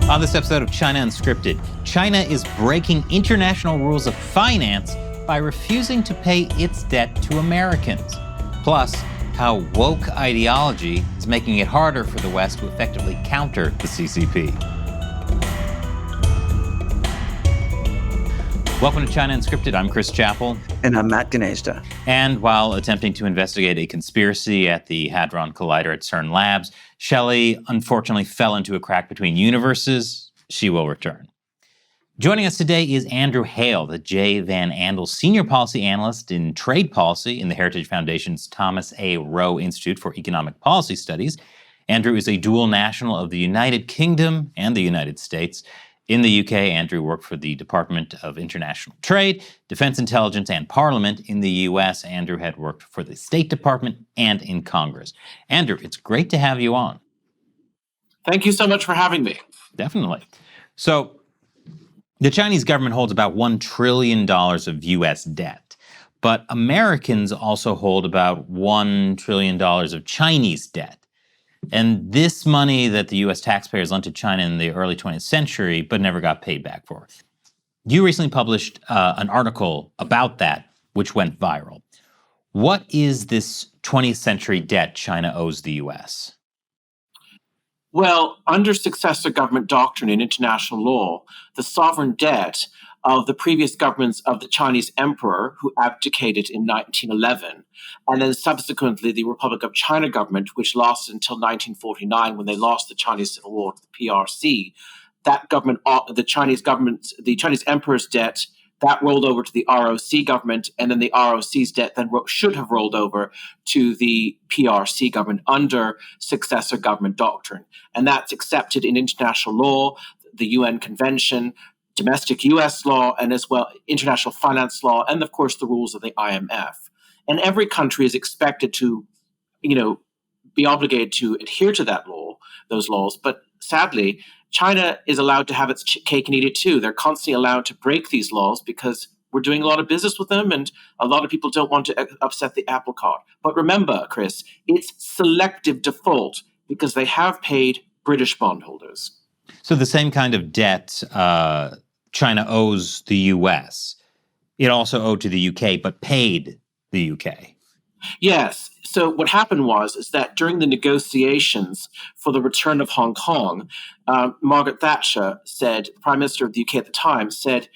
On this episode of China Unscripted, China is breaking international rules of finance by refusing to pay its debt to Americans. Plus, how woke ideology is making it harder for the West to effectively counter the CCP. Welcome to China Unscripted. I'm Chris Chappell. And I'm Matt Gnezda. And while attempting to investigate a conspiracy at the Hadron Collider at CERN Labs, Shelley unfortunately fell into a crack between universes. She will return. Joining us today is Andrew Hale, the J. Van Andel Senior Policy Analyst in Trade Policy in the Heritage Foundation's Thomas A. Roe Institute for Economic Policy Studies. Andrew is a dual national of the United Kingdom and the United States. In the UK, Andrew worked for the Department of International Trade, Defense Intelligence, and Parliament. In the US, Andrew had worked for the State Department and in Congress. Andrew, it's great to have you on. Thank you so much for having me. Definitely. So, the Chinese government holds about $1 trillion of US debt, but Americans also hold about $1 trillion of Chinese debt. And this money that the U.S. taxpayers lent to China in the early 20th century, but never got paid back for. You recently published an article about that, which went viral. What is this 20th century debt China owes the U.S.? Well, under successor government doctrine in international law, the sovereign debt of the previous governments of the Chinese emperor, who abdicated in 1911, and then subsequently the Republic of China government, which lasted until 1949 when they lost the Chinese Civil War to the PRC. That government, the Chinese emperor's debt, that rolled over to the ROC government, and then the ROC's debt then should have rolled over to the PRC government under successor government doctrine. And that's accepted in international law, the UN Convention, domestic U.S. law, and as well international finance law, and of course the rules of the IMF. And every country is expected to, be obligated to adhere to those laws. But sadly, China is allowed to have its cake and eat it too. They're constantly allowed to break these laws because we're doing a lot of business with them, and a lot of people don't want to upset the apple cart. But remember, Chris, it's selective default because they have paid British bondholders. So the same kind of debt China owes the U.S., it also owed to the U.K., but paid the U.K. Yes. So what happened is that during the negotiations for the return of Hong Kong, Margaret Thatcher said, Prime Minister of the UK at the time, said,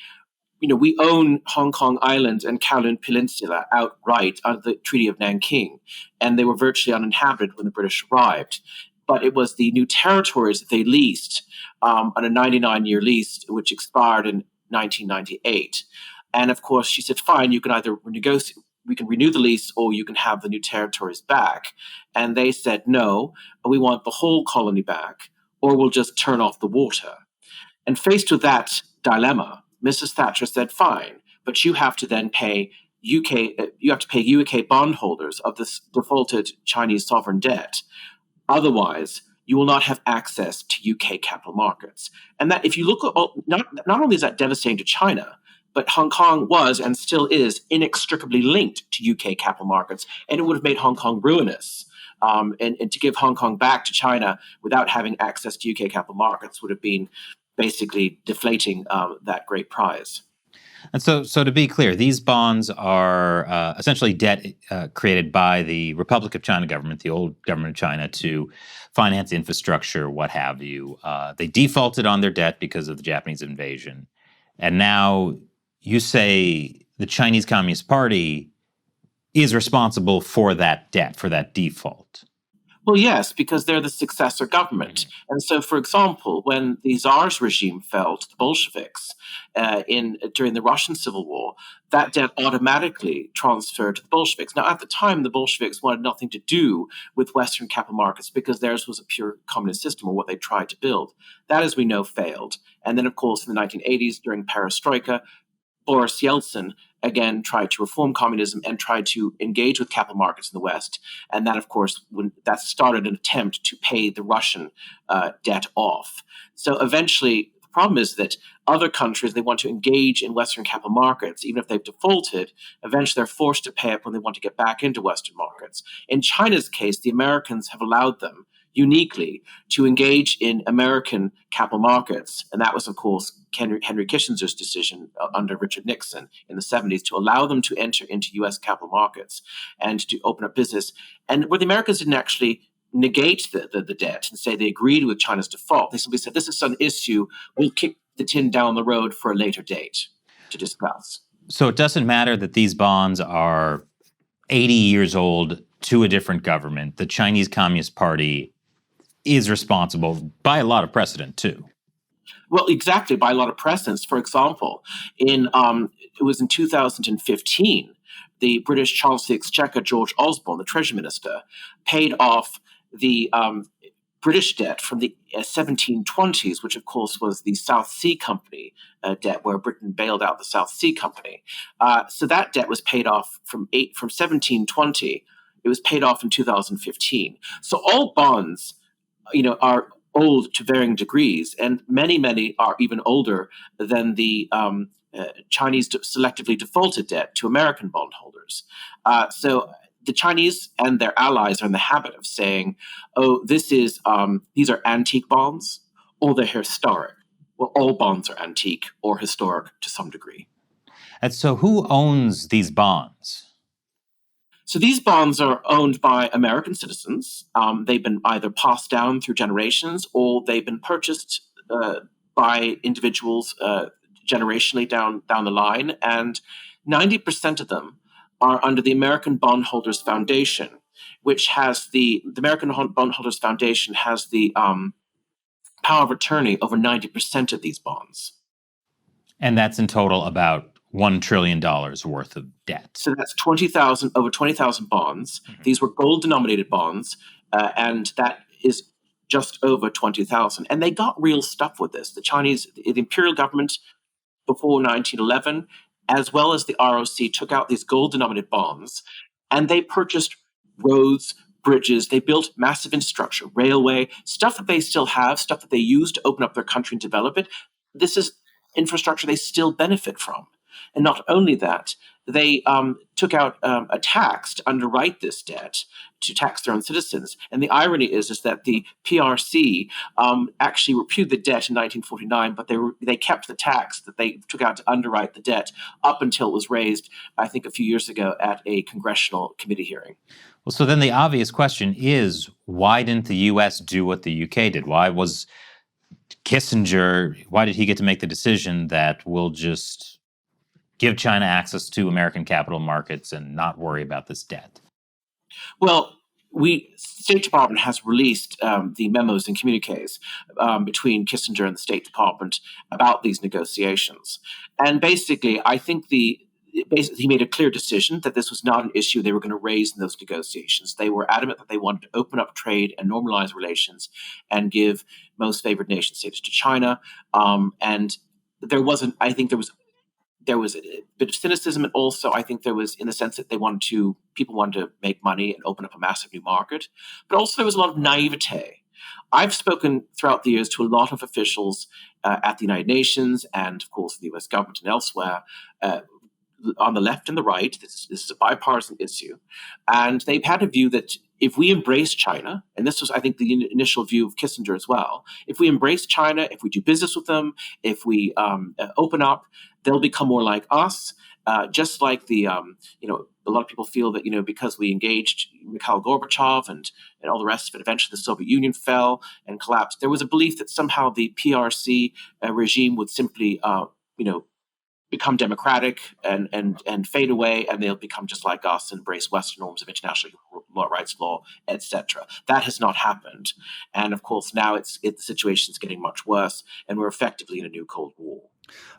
we own Hong Kong Island and Kowloon Peninsula outright under the Treaty of Nanking, and they were virtually uninhabited when the British arrived. But it was the new territories that they leased on a 99-year lease, which expired in 1998. And of course, she said, fine, you can either we can renew the lease or you can have the new territories back. And they said, no, we want the whole colony back, or we'll just turn off the water. And faced with that dilemma, Mrs. Thatcher said, fine, but you have to then pay UK bondholders of this defaulted Chinese sovereign debt. Otherwise, you will not have access to UK capital markets. And that, if you look at, not only is that devastating to China, but Hong Kong was and still is inextricably linked to UK capital markets, and it would have made Hong Kong ruinous. And to give Hong Kong back to China without having access to UK capital markets would have been basically deflating that great prize. And so to be clear, these bonds are essentially debt created by the Republic of China government, the old government of China, to finance infrastructure, what have you. They defaulted on their debt because of the Japanese invasion. And now you say the Chinese Communist Party is responsible for that debt, for that default. Well, yes, because they're the successor government. Mm-hmm. And so, for example, when the Tsar's regime fell to the Bolsheviks during the Russian Civil War, that debt automatically transferred to the Bolsheviks. Now, at the time, the Bolsheviks wanted nothing to do with Western capital markets because theirs was a pure communist system, or what they tried to build. That, as we know, failed. And then, of course, in the 1980s, during Perestroika, Boris Yeltsin again tried to reform communism and tried to engage with capital markets in the West. And that, of course, that started an attempt to pay the Russian debt off. So eventually, the problem is that other countries, they want to engage in Western capital markets, even if they've defaulted, eventually they're forced to pay up when they want to get back into Western markets. In China's case, the Americans have allowed them uniquely to engage in American capital markets. And that was, of course, Henry Kissinger's decision under Richard Nixon in the 70s to allow them to enter into U.S. capital markets and to open up business. And where the Americans didn't actually negate the debt and say they agreed with China's default, they simply said, this is an issue, we'll kick the tin down the road for a later date to discuss. So it doesn't matter that these bonds are 80 years old to a different government. The Chinese Communist Party is responsible by a lot of precedent, too. Well, exactly, by a lot of precedents. For example, it was in 2015, the British Chancellor of the Exchequer, George Osborne, the Treasury Minister, paid off the British debt from the 1720s, which of course was the South Sea Company debt, where Britain bailed out the South Sea Company. So that debt was paid off from 1720. It was paid off in 2015. So all bonds, are old to varying degrees, and many are even older than the Chinese selectively defaulted debt to American bondholders. So the Chinese and their allies are in the habit of saying, "Oh, these are antique bonds, or they're historic." Well, all bonds are antique or historic to some degree. And so, who owns these bonds? So these bonds are owned by American citizens. They've been either passed down through generations, or they've been purchased by individuals generationally down the line. And 90% of them are under the American Bondholders Foundation, which has the American Bondholders Foundation has the power of attorney over 90% of these bonds. And that's in total about $1 trillion worth of debt. So that's over 20,000 bonds. Mm-hmm. These were gold-denominated bonds, and that is just over 20,000. And they got real stuff with this. The imperial government before 1911, as well as the ROC, took out these gold-denominated bonds, and they purchased roads, bridges. They built massive infrastructure, railway, stuff that they still have, stuff that they use to open up their country and develop it. This is infrastructure they still benefit from. And not only that, they took out a tax to underwrite this debt, to tax their own citizens. And the irony is that the PRC actually repudiated the debt in 1949, but they kept the tax that they took out to underwrite the debt up until it was raised, I think, a few years ago at a congressional committee hearing. Well, so then the obvious question is, why didn't the U.S. do what the UK did? Why did he get to make the decision that we'll just give China access to American capital markets and not worry about this debt? Well, State Department has released the memos and communiques between Kissinger and the State Department about these negotiations. And basically, I think he made a clear decision that this was not an issue they were going to raise in those negotiations. They were adamant that they wanted to open up trade and normalize relations and give most favored nation status to China. And there was a bit of cynicism, and also I think there was, in the sense that people wanted to make money and open up a massive new market, but also there was a lot of naivete. I've spoken throughout the years to a lot of officials at the United Nations and, of course, the U.S. government and elsewhere, on the left and the right. This is a bipartisan issue. And they've had a view that if we embrace China, and this was, I think, the initial view of Kissinger as well, if we embrace China, if we do business with them, if we open up, they'll become more like us. Just like a lot of people feel that, because we engaged Mikhail Gorbachev and all the rest of it, eventually the Soviet Union fell and collapsed. There was a belief that somehow the PRC regime would simply, become democratic and fade away, and they'll become just like us and embrace Western norms of international rights law, etc. That has not happened. And of course, now the situation is getting much worse, and we're effectively in a new Cold War.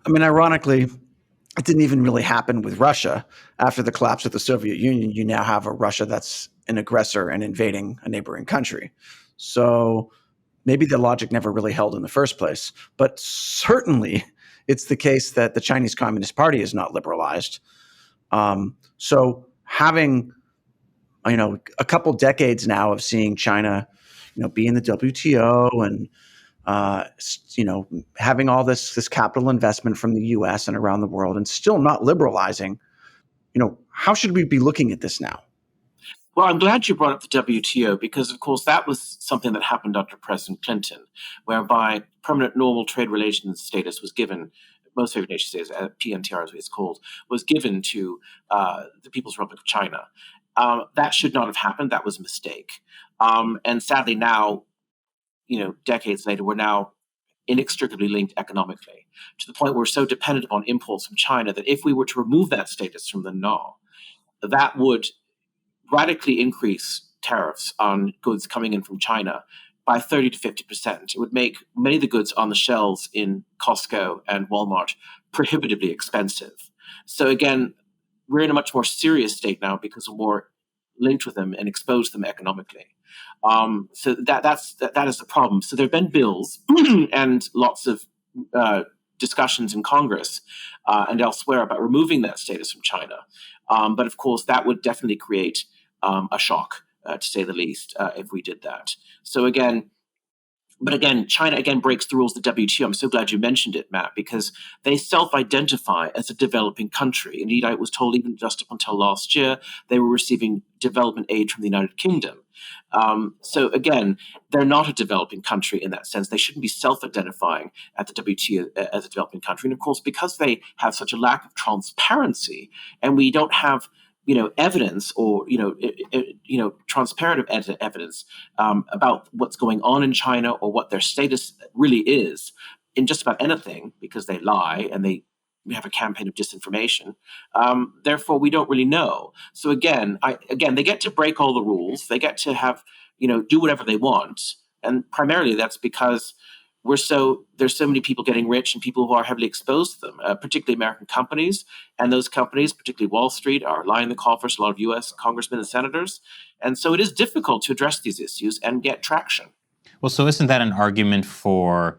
I mean, ironically, it didn't even really happen with Russia. After the collapse of the Soviet Union, you now have a Russia that's an aggressor and invading a neighboring country. So maybe the logic never really held in the first place. But certainly it's the case that the Chinese Communist Party is not liberalized. So having, a couple decades now of seeing China, be in the WTO and, having all this capital investment from the U.S. and around the world and still not liberalizing, how should we be looking at this now? Well, I'm glad you brought up the WTO because, of course, that was something that happened under President Clinton, whereby permanent normal trade relations status was given, most favored nation status, PNTR as it's called, was given to the People's Republic of China. That should not have happened. That was a mistake. And sadly now, decades later, we're now inextricably linked economically to the point where we're so dependent upon imports from China that if we were to remove that status from the NAW, that would radically increase tariffs on goods coming in from China by 30 to 50%. It would make many of the goods on the shelves in Costco and Walmart prohibitively expensive. So again, we're in a much more serious state now because we're more linked with them and exposed to them economically. So that is the problem. So there have been bills and lots of discussions in Congress and elsewhere about removing that status from China. But of course, that would definitely create a shock, to say the least, if we did that. So again, China again breaks the rules of the WTO. I'm so glad you mentioned it, Matt, because they self-identify as a developing country. Indeed, I was told even just up until last year, they were receiving development aid from the United Kingdom. So again, they're not a developing country in that sense. They shouldn't be self-identifying at the WTO as a developing country. And of course, because they have such a lack of transparency, and we don't have evidence or transparent evidence about what's going on in China or what their status really is in just about anything, because they lie and we have a campaign of disinformation. Therefore, we don't really know. So again, they get to break all the rules. They get to have do whatever they want, and primarily that's because there's so many people getting rich and people who are heavily exposed to them, particularly American companies. And those companies, particularly Wall Street, are lining the coffers, a lot of U.S. congressmen and senators. And so it is difficult to address these issues and get traction. Well, so isn't that an argument for,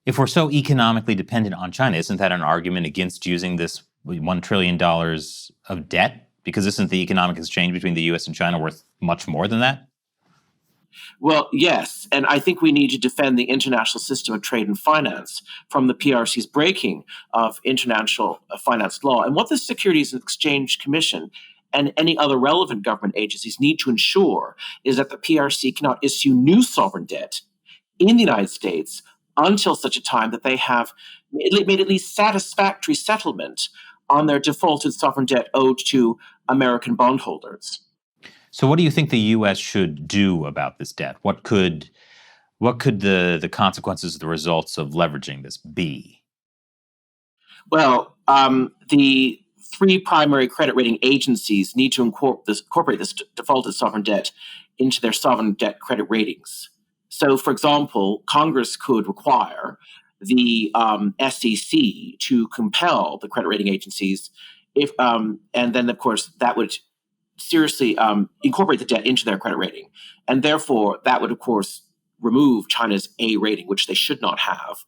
if we're so economically dependent on China, isn't that an argument against using this $1 trillion of debt? Because isn't the economic exchange between the U.S. and China worth much more than that? Well, yes, and I think we need to defend the international system of trade and finance from the PRC's breaking of international finance law. And what the Securities and Exchange Commission and any other relevant government agencies need to ensure is that the PRC cannot issue new sovereign debt in the United States until such a time that they have made at least satisfactory settlement on their defaulted sovereign debt owed to American bondholders. So what do you think the U.S. should do about this debt? What could the consequences, the results of leveraging this be? Well, the three primary credit rating agencies need to incorporate this defaulted sovereign debt into their sovereign debt credit ratings. So, for example, Congress could require the SEC to compel the credit rating agencies, and then, of course, that would seriously incorporate the debt into their credit rating. And therefore, that would, of course, remove China's A rating, which they should not have.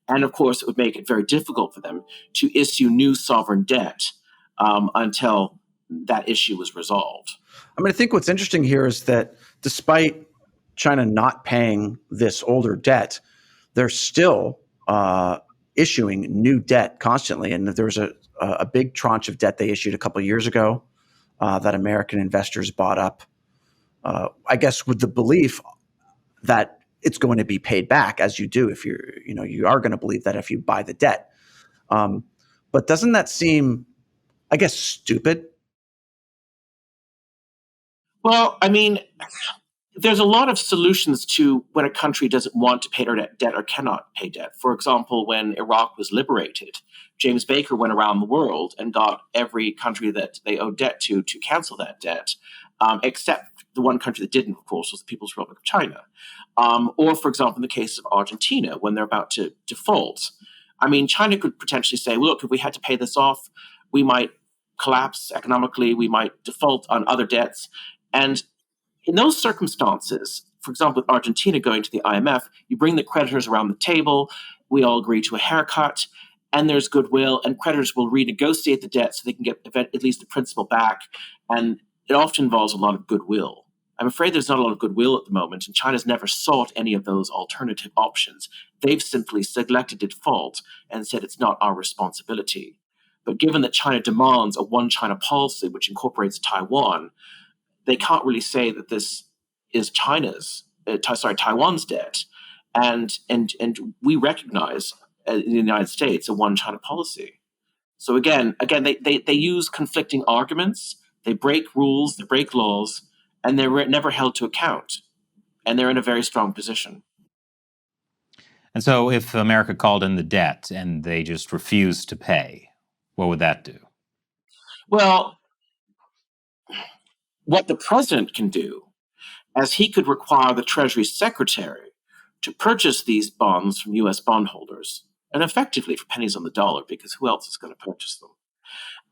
And, of course, it would make it very difficult for them to issue new sovereign debt until that issue was resolved. I mean, I think what's interesting here is that despite China not paying this older debt, they're still issuing new debt constantly. And there was a big tranche of debt they issued a couple of years ago that American investors bought up, I guess, with the belief that it's going to be paid back, as you do if you are going to believe that if you buy the debt. But doesn't that seem, I guess, stupid? Well, I mean, there's a lot of solutions to when a country doesn't want to pay their debt or cannot pay debt. For example, when Iraq was liberated, James Baker went around the world and got every country that they owed debt to cancel that debt, except the one country that didn't, of course, was the People's Republic of China. Or, for example, in the case of Argentina, when they're about to default. I mean, China could potentially say, well, look, if we had to pay this off, we might collapse economically, we might default on other debts. And in those circumstances, for example, with Argentina going to the IMF, you bring the creditors around the table, we all agree to a haircut, and there's goodwill, and creditors will renegotiate the debt so they can get at least the principal back. And it often involves a lot of goodwill. I'm afraid there's not a lot of goodwill at the moment, and China's never sought any of those alternative options. They've simply selected default and said it's not our responsibility. But given that China demands a one China policy, which incorporates Taiwan, they can't really say that this is Taiwan's debt, and we recognize in the United States a one China policy. So again, they use conflicting arguments, they break rules, they break laws, and they're never held to account, and they're in a very strong position. And so if America called in the debt and they just refused to pay, what would that do? Well, what the president can do, as he could require the Treasury Secretary to purchase these bonds from U.S. bondholders, and effectively for pennies on the dollar, because who else is going to purchase them?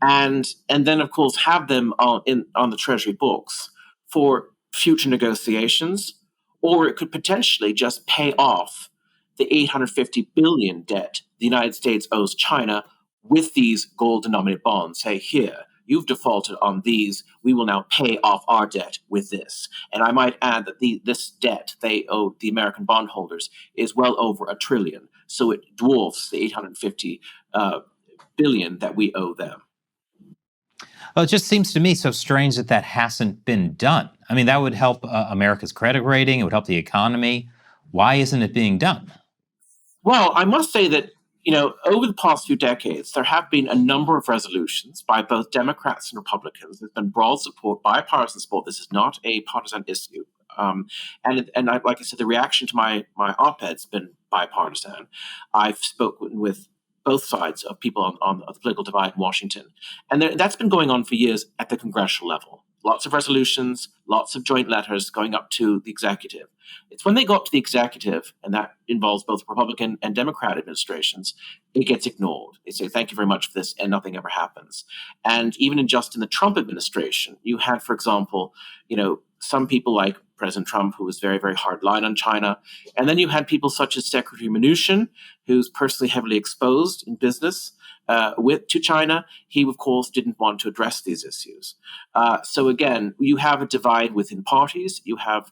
And then, of course, have them on the Treasury books for future negotiations, or it could potentially just pay off the $850 billion debt the United States owes China with these gold-denominated bonds. Say, here, you've defaulted on these. We will now pay off our debt with this. And I might add that this debt they owe the American bondholders is well over $1 trillion. So it dwarfs the $850 billion that we owe them. Well, it just seems to me so strange that that hasn't been done. I mean, that would help America's credit rating. It would help the economy. Why isn't it being done? Well, I must say that, over the past few decades, there have been a number of resolutions by both Democrats and Republicans. There's been broad support, bipartisan support. This is not a partisan issue. Like I said, the reaction to my op-ed's been bipartisan. I've spoken with both sides of people on the political divide in Washington. And that's been going on for years at the congressional level. Lots of resolutions, lots of joint letters going up to the executive. It's when they go up to the executive, and that involves both Republican and Democrat administrations, it gets ignored. They say, thank you very much for this, and nothing ever happens. And even in the Trump administration, you had, for example, some people like President Trump, who was very, very hard line on China. And then you had people such as Secretary Mnuchin, who's personally heavily exposed in business to China. He, of course, didn't want to address these issues. So again, you have a divide within parties. You have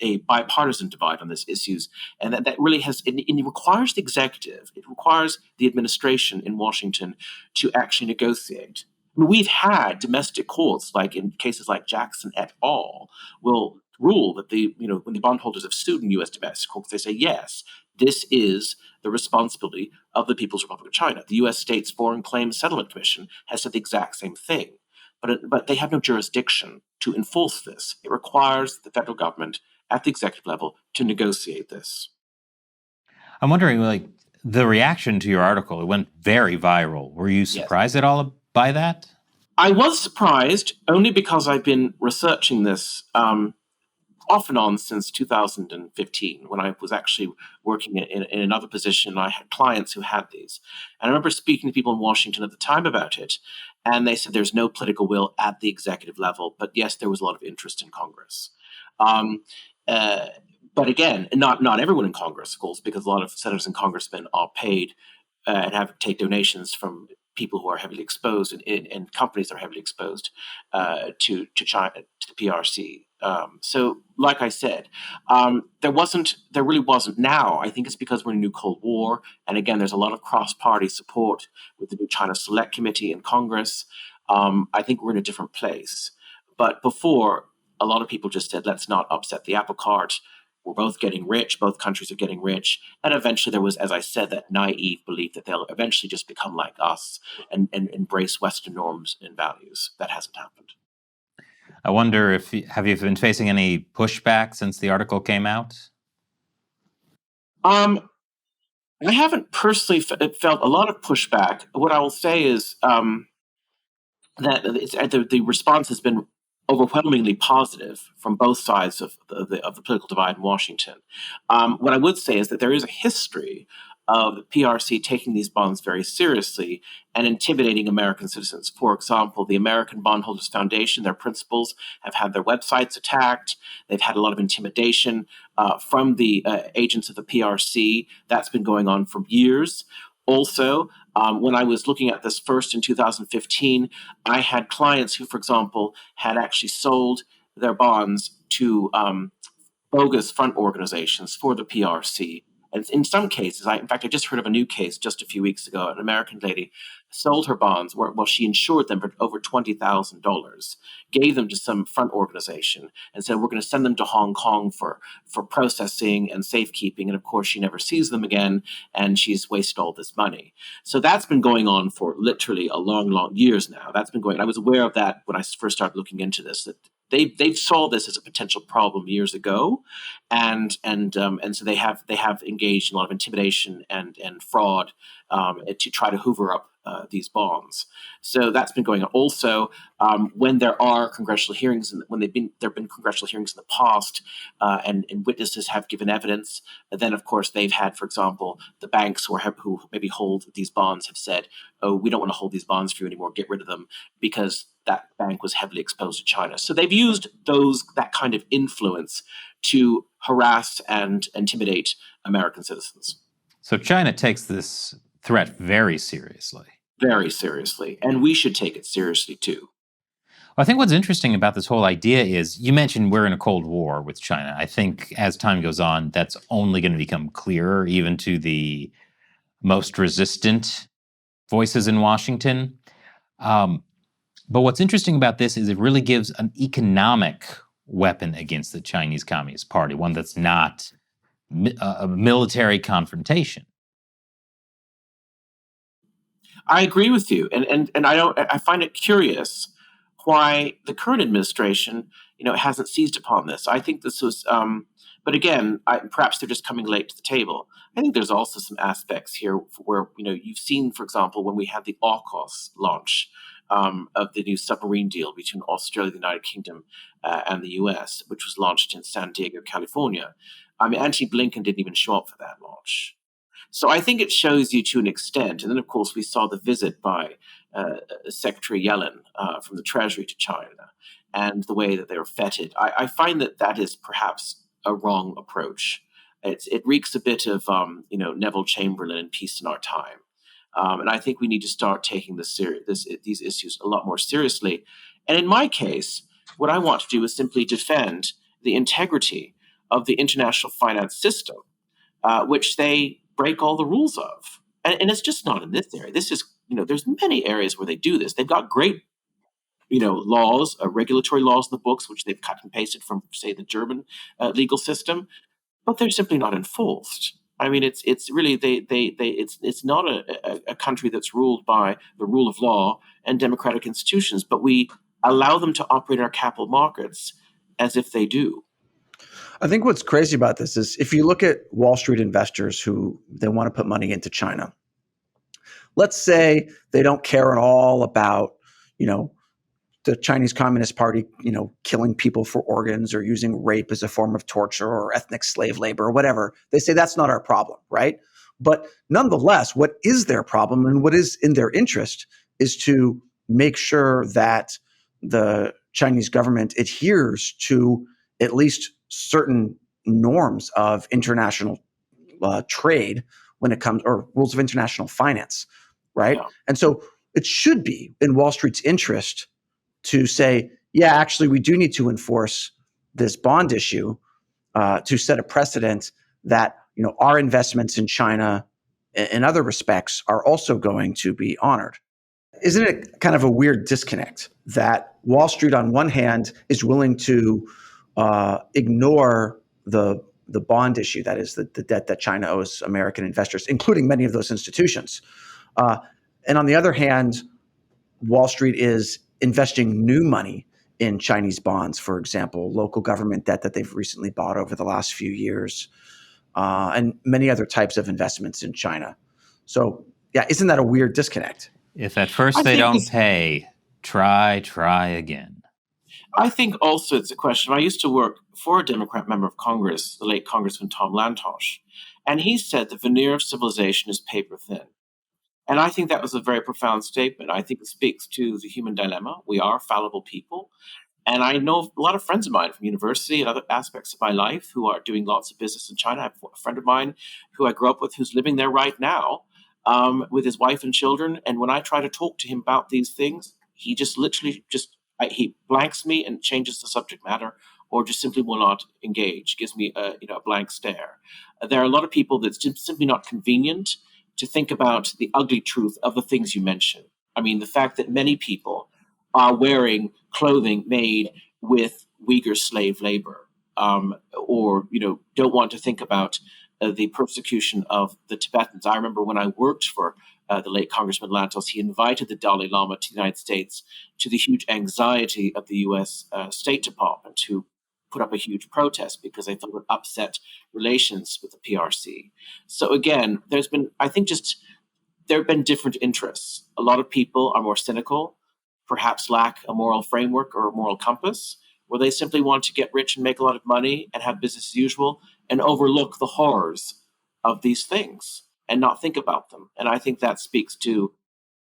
a bipartisan divide on these issues, and that really it requires the executive, it requires the administration in Washington to actually negotiate. I mean, we've had domestic courts, like in cases like Jackson et al., will rule that when the bondholders have sued in U.S. domestic courts, they say, yes, this is the responsibility of the People's Republic of China. The U.S. States Foreign Claims Settlement Commission has said the exact same thing, but they have no jurisdiction to enforce this. It requires the federal government at the executive level to negotiate this. I'm wondering, the reaction to your article, it went very viral. Were you surprised at all by that? I was surprised, only because I've been researching this off and on since 2015, when I was actually working in another position. I had clients who had these. And I remember speaking to people in Washington at the time about it, and they said there's no political will at the executive level, but yes, there was a lot of interest in Congress. But again, not everyone in Congress, of course, because a lot of senators and congressmen are paid and have to take donations from people who are heavily exposed and companies that are heavily exposed to China, to the PRC. So, like I said, there really wasn't. Now, I think it's because we're in a new Cold War, and again, there's a lot of cross-party support with the new China Select Committee in Congress. I think we're in a different place. But before, a lot of people just said, let's not upset the apple cart. We're both getting rich. Both countries are getting rich. And eventually there was, as I said, that naive belief that they'll eventually just become like us and embrace Western norms and values. That hasn't happened. I wonder have you been facing any pushback since the article came out? I haven't personally felt a lot of pushback. What I will say is that the response has been overwhelmingly positive from both sides of the political divide in Washington. What I would say is that there is a history of the PRC taking these bonds very seriously and intimidating American citizens. For example, the American Bondholders Foundation, their principals have had their websites attacked. They've had a lot of intimidation from the agents of the PRC. That's been going on for years. Also, when I was looking at this first in 2015, I had clients who, for example, had actually sold their bonds to bogus front organizations for the PRC And in some cases, in fact, I just heard of a new case just a few weeks ago. An American lady sold her bonds, she insured them for over $20,000, gave them to some front organization, and said, we're going to send them to Hong Kong for processing and safekeeping. And of course, she never sees them again, and she's wasted all this money. So that's been going on for literally a long years now. That's been going. I was aware of that when I first started looking into this, that they saw this as a potential problem years ago, and so they have engaged in a lot of intimidation and fraud to try to hoover up these bonds. So that's been going on. Also, when there are congressional hearings, and when there have been congressional hearings in the past, and witnesses have given evidence, then of course they've had, for example, the banks who maybe hold these bonds have said, "Oh, we don't want to hold these bonds for you anymore. Get rid of them," because that bank was heavily exposed to China. So they've used that kind of influence to harass and intimidate American citizens. So China takes this threat very seriously. Very seriously. And we should take it seriously too. I think what's interesting about this whole idea is, you mentioned we're in a Cold War with China. I think as time goes on, that's only going to become clearer, even to the most resistant voices in Washington. But what's interesting about this is it really gives an economic weapon against the Chinese Communist Party, one that's not a military confrontation. I agree with you, and I find it curious why the current administration, hasn't seized upon this. I think this was, but again, perhaps they're just coming late to the table. I think there's also some aspects here where you've seen, for example, when we had the AUKUS launch of the new submarine deal between Australia, the United Kingdom, and the U.S., which was launched in San Diego, California. I mean, Antony Blinken didn't even show up for that launch. So I think it shows you to an extent. And then, of course, we saw the visit by Secretary Yellen from the Treasury to China and the way that they were feted. I find that is perhaps a wrong approach. It reeks a bit of Neville Chamberlain and Peace in Our Time. And I think we need to start taking these issues a lot more seriously. And in my case, what I want to do is simply defend the integrity of the international finance system, which they break all the rules of. And it's just not in this area. This is, there's many areas where they do this. They've got great, laws, regulatory laws in the books, which they've cut and pasted from, say, the German legal system, but they're simply not enforced. I mean, it's really it's not a country that's ruled by the rule of law and democratic institutions, but we allow them to operate in our capital markets as if they do. I think what's crazy about this is if you look at Wall Street investors who they want to put money into China, let's say they don't care at all about, the Chinese Communist Party, killing people for organs or using rape as a form of torture or ethnic slave labor or whatever. They say that's not our problem, right? But nonetheless, what is their problem and what is in their interest is to make sure that the Chinese government adheres to at least certain norms of international trade when it comes, or rules of international finance, right? Yeah. And so it should be in Wall Street's interest to say, yeah, actually, we do need to enforce this bond issue to set a precedent that our investments in China in other respects are also going to be honored. Isn't it kind of a weird disconnect that Wall Street on one hand is willing to ignore the bond issue, that is the debt that China owes American investors, including many of those institutions. And on the other hand, Wall Street is investing new money in Chinese bonds, for example, local government debt that they've recently bought over the last few years, and many other types of investments in China. So, yeah, isn't that a weird disconnect? If at first they don't pay, try again. I think also it's a question. I used to work for a Democrat member of Congress, the late Congressman Tom Lantosh, and he said the veneer of civilization is paper thin. And I think that was a very profound statement. I think it speaks to the human dilemma. We are fallible people. And I know a lot of friends of mine from university and other aspects of my life who are doing lots of business in China. I have a friend of mine who I grew up with who's living there right now with his wife and children. And when I try to talk to him about these things, he just literally just he blanks me and changes the subject matter, or just simply will not engage, gives me a blank stare. There are a lot of people that's just simply not convenient to think about the ugly truth of the things you mention. I mean, the fact that many people are wearing clothing made with Uyghur slave labor, or don't want to think about the persecution of the Tibetans. I remember when I worked for the late Congressman Lantos, he invited the Dalai Lama to the United States, to the huge anxiety of the U.S. State Department, to put up a huge protest because they thought it would upset relations with the PRC. So again, there have been different interests. A lot of people are more cynical, perhaps lack a moral framework or a moral compass, where they simply want to get rich and make a lot of money and have business as usual and overlook the horrors of these things and not think about them. And I think that speaks to,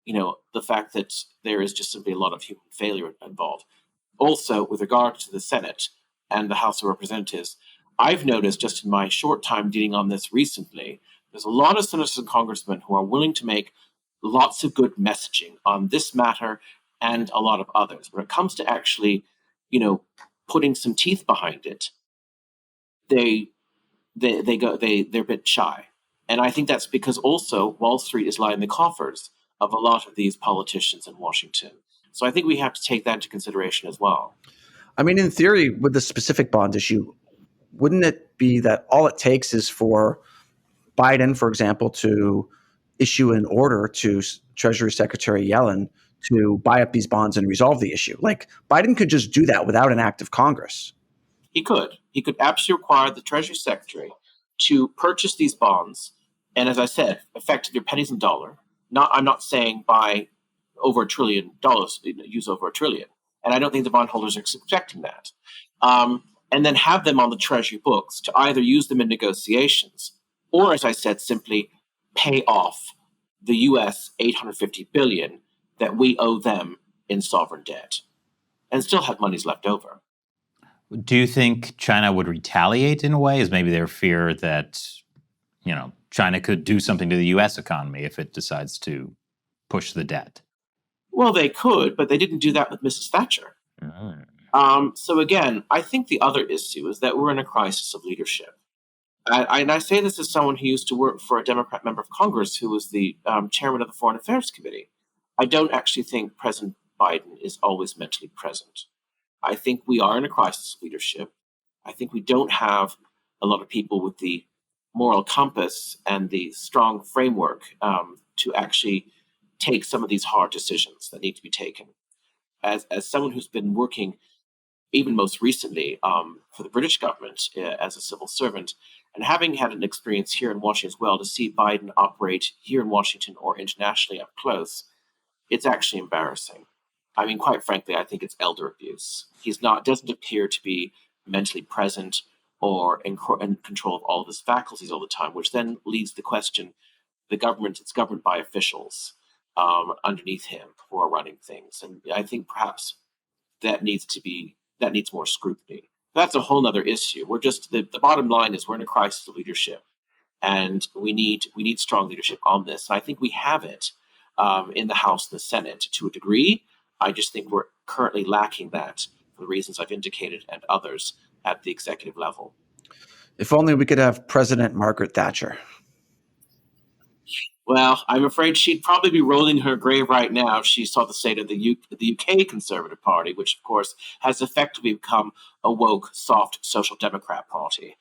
the fact that there is just simply a lot of human failure involved. Also, with regard to the Senate and the House of Representatives, I've noticed just in my short time dealing on this recently, there's a lot of senators and congressmen who are willing to make lots of good messaging on this matter and a lot of others. When it comes to actually, putting some teeth behind it, they're a bit shy. And I think that's because also Wall Street is lining the coffers of a lot of these politicians in Washington. So I think we have to take that into consideration as well. I mean, in theory, with the specific bond issue, wouldn't it be that all it takes is for Biden, for example, to issue an order to Treasury Secretary Yellen to buy up these bonds and resolve the issue? Like, Biden could just do that without an act of Congress. He could. He could absolutely require the Treasury Secretary to purchase these bonds. And as I said, effectively pennies and dollar. I'm not saying buy over $1 trillion, use over $1 trillion. And I don't think the bondholders are expecting that. And then have them on the Treasury books to either use them in negotiations or, as I said, simply pay off the U.S. $850 billion that we owe them in sovereign debt and still have monies left over. Do you think China would retaliate in a way? Is maybe their fear that, China could do something to the U.S. economy if it decides to push the debt? Well, they could, but they didn't do that with Mrs. Thatcher. So again, I think the other issue is that we're in a crisis of leadership. And I say this as someone who used to work for a Democrat member of Congress who was the chairman of the Foreign Affairs Committee. I don't actually think President Biden is always mentally present. I think we are in a crisis of leadership. I think we don't have a lot of people with the moral compass and the strong framework to actually take some of these hard decisions that need to be taken. As someone who's been working, even most recently, for the British government as a civil servant, and having had an experience here in Washington as well, to see Biden operate here in Washington or internationally up close, it's actually embarrassing. I mean, quite frankly, I think it's elder abuse. Doesn't appear to be mentally present or in control of all of his faculties all the time, which then leads the question: it's governed by officials underneath him who are running things, and I think perhaps that needs more scrutiny. That's a whole other issue. We're just the bottom line is we're in a crisis of leadership, and we need strong leadership on this. And I think we have it in the House and the Senate to a degree. I just think we're currently lacking that for the reasons I've indicated and others at the executive level. If only we could have President Margaret Thatcher. Well, I'm afraid she'd probably be rolling her grave right now if she saw the state of the UK Conservative Party, which, of course, has effectively become a woke, soft social democrat party,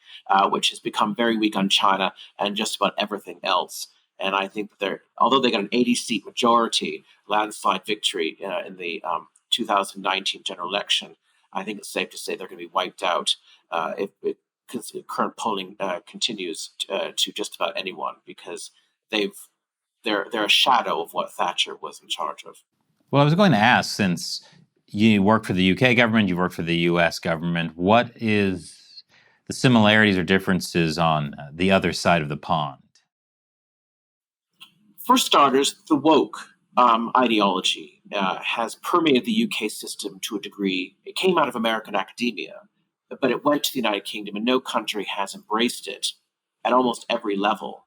which has become very weak on China and just about everything else. And I think that although they got an 80-seat majority, landslide victory in the 2019 general election, I think it's safe to say they're going to be wiped out if current polling continues to just about anyone, because they're a shadow of what Thatcher was in charge of. Well, I was going to ask, since you work for the UK government, you work for the US government, what is the similarities or differences on the other side of the pond? For starters, the woke ideology has permeated the UK system to a degree. It came out of American academia, but it went to the United Kingdom, and no country has embraced it at almost every level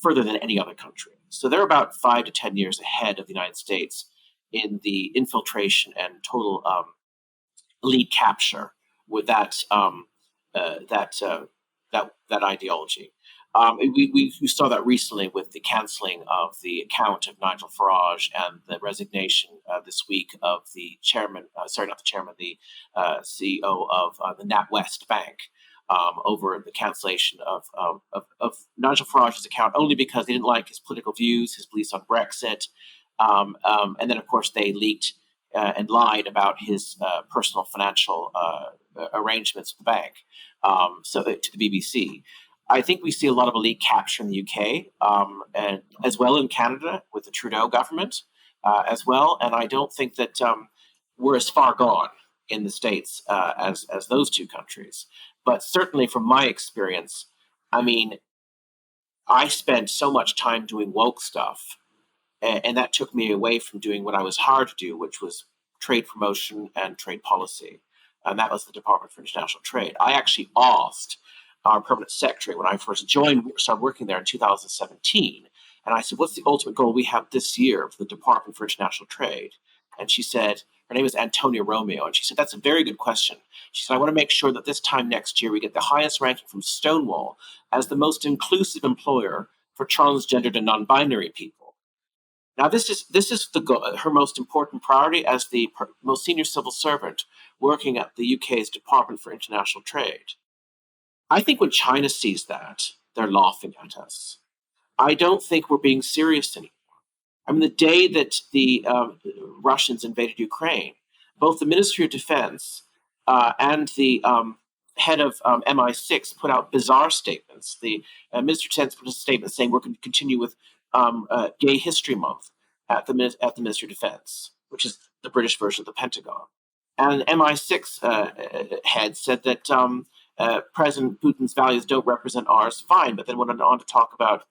further than any other country. So they're about 5 to 10 years ahead of the United States in the infiltration and total elite capture with that ideology. We saw that recently with the cancelling of the account of Nigel Farage and the resignation this week of the chairman, the CEO of the NatWest Bank over the cancellation of Nigel Farage's account only because they didn't like his political views, his beliefs on Brexit. And then, of course, they leaked and lied about his personal financial arrangements with the bank to the BBC. I think we see a lot of elite capture in the UK, and as well in Canada with the Trudeau government as well. And I don't think that we're as far gone in the States as those two countries. But certainly from my experience, I mean, I spent so much time doing woke stuff, and that took me away from doing what I was hired to do, which was trade promotion and trade policy. And that was the Department for International Trade. I actually asked our permanent secretary when I first started working there in 2017. And I said, what's the ultimate goal we have this year for the Department for International Trade? And she said, her name is Antonia Romeo. And she said, that's a very good question. She said, I want to make sure that this time next year we get the highest ranking from Stonewall as the most inclusive employer for transgendered and non-binary people. Now, this is her most important priority as the most senior civil servant working at the UK's Department for International Trade. I think when China sees that, they're laughing at us. I don't think we're being serious anymore. I mean, the day that the Russians invaded Ukraine, both the Ministry of Defense and the head of MI6 put out bizarre statements. The Ministry of Defense put a statement saying we're going to continue with Gay History Month at the Ministry of Defense, which is the British version of the Pentagon. And MI6 head said that President Putin's values don't represent ours. Fine, but then went on to talk about,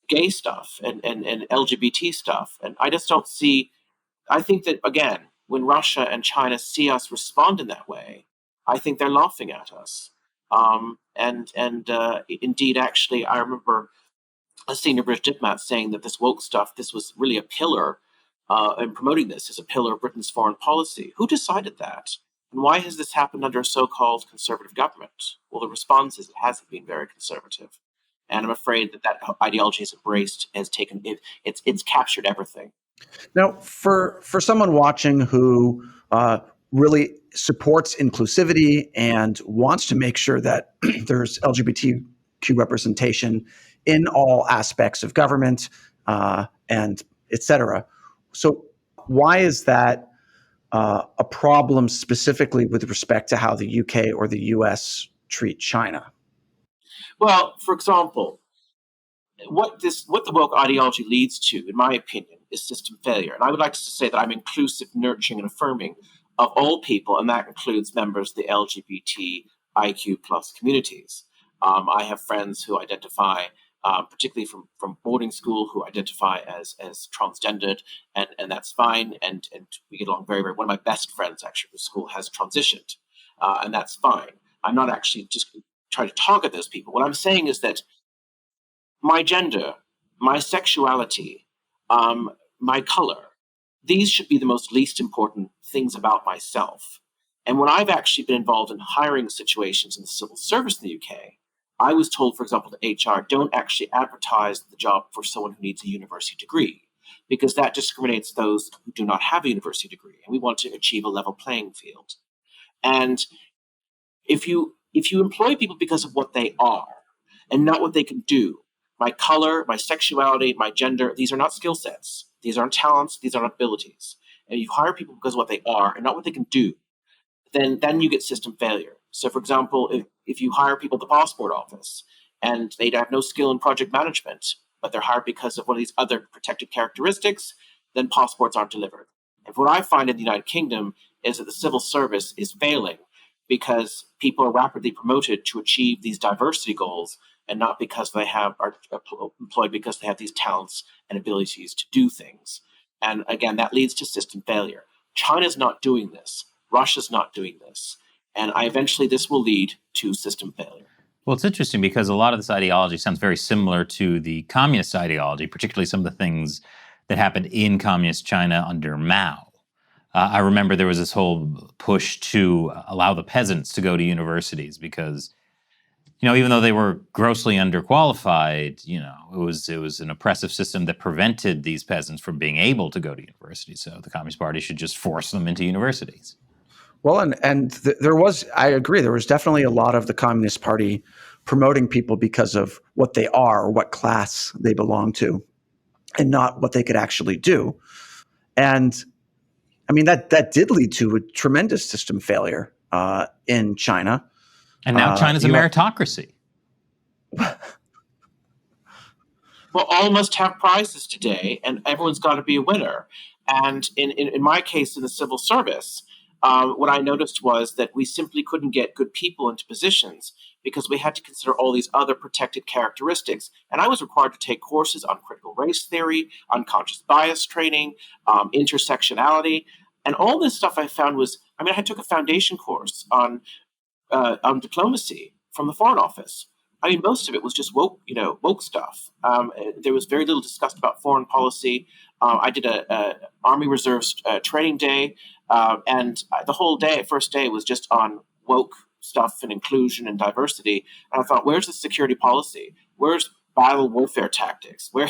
gay stuff and LGBT stuff. And I just don't see. I think that, again, when Russia and China see us respond in that way, I think they're laughing at us. Indeed, actually, I remember a senior British diplomat saying that this woke stuff, this was really a pillar, and promoting this as a pillar of Britain's foreign policy. Who decided that? And why has this happened under a so-called conservative government? Well, the response is it hasn't been very conservative. And I'm afraid that ideology has it's captured everything. Now, for someone watching who really supports inclusivity and wants to make sure that there's LGBTQ representation in all aspects of government and et cetera. So why is that a problem specifically with respect to how the UK or the US treat China? Well, for example, what the woke ideology leads to, in my opinion, is system failure. And I would like to say that I'm inclusive, nurturing, and affirming of all people, and that includes members of the LGBTIQ plus communities. I have friends who identify, particularly from boarding school, who identify as transgendered, and that's fine. And we get along very, very. One of my best friends, actually, from school has transitioned, and that's fine. I'm not actually just trying to target those people. What I'm saying is that my gender, my sexuality, my color, these should be the most least important things about myself. And when I've actually been involved in hiring situations in the civil service in the UK, I was told, for example, to HR, don't actually advertise the job for someone who needs a university degree, because that discriminates those who do not have a university degree. And we want to achieve a level playing field. And if you employ people because of what they are and not what they can do, my color, my sexuality, my gender, these are not skill sets. These aren't talents. These aren't abilities. And you hire people because of what they are and not what they can do, then you get system failure. So, for example, if you hire people at the passport office and they have no skill in project management, but they're hired because of one of these other protected characteristics, then passports aren't delivered. And what I find in the United Kingdom is that the civil service is failing because people are rapidly promoted to achieve these diversity goals and not because they are employed because they have these talents and abilities to do things. And again, that leads to system failure. China's not doing this. Russia's not doing this. And eventually this will lead to system failure. Well, it's interesting because a lot of this ideology sounds very similar to the communist ideology, particularly some of the things that happened in communist China under Mao. I remember there was this whole push to allow the peasants to go to universities because, even though they were grossly underqualified, it was an oppressive system that prevented these peasants from being able to go to universities. So the Communist Party should just force them into universities. Well, there was, I agree, there was definitely a lot of the Communist Party promoting people because of what they are or what class they belong to, and not what they could actually do. And I mean, that did lead to a tremendous system failure in China. And now China's a meritocracy. Well, all must have prizes today, and everyone's got to be a winner. And in my case, in the civil service, what I noticed was that we simply couldn't get good people into positions because we had to consider all these other protected characteristics. And I was required to take courses on critical race theory, unconscious bias training, intersectionality. And all this stuff I found was, I took a foundation course on diplomacy from the Foreign Office. Most of it was just woke stuff. There was very little discussed about foreign policy. I did a Army Reserves training day, and the whole day, first day, was just on woke stuff and inclusion and diversity. And I thought, where's the security policy? Where's battle warfare tactics? Where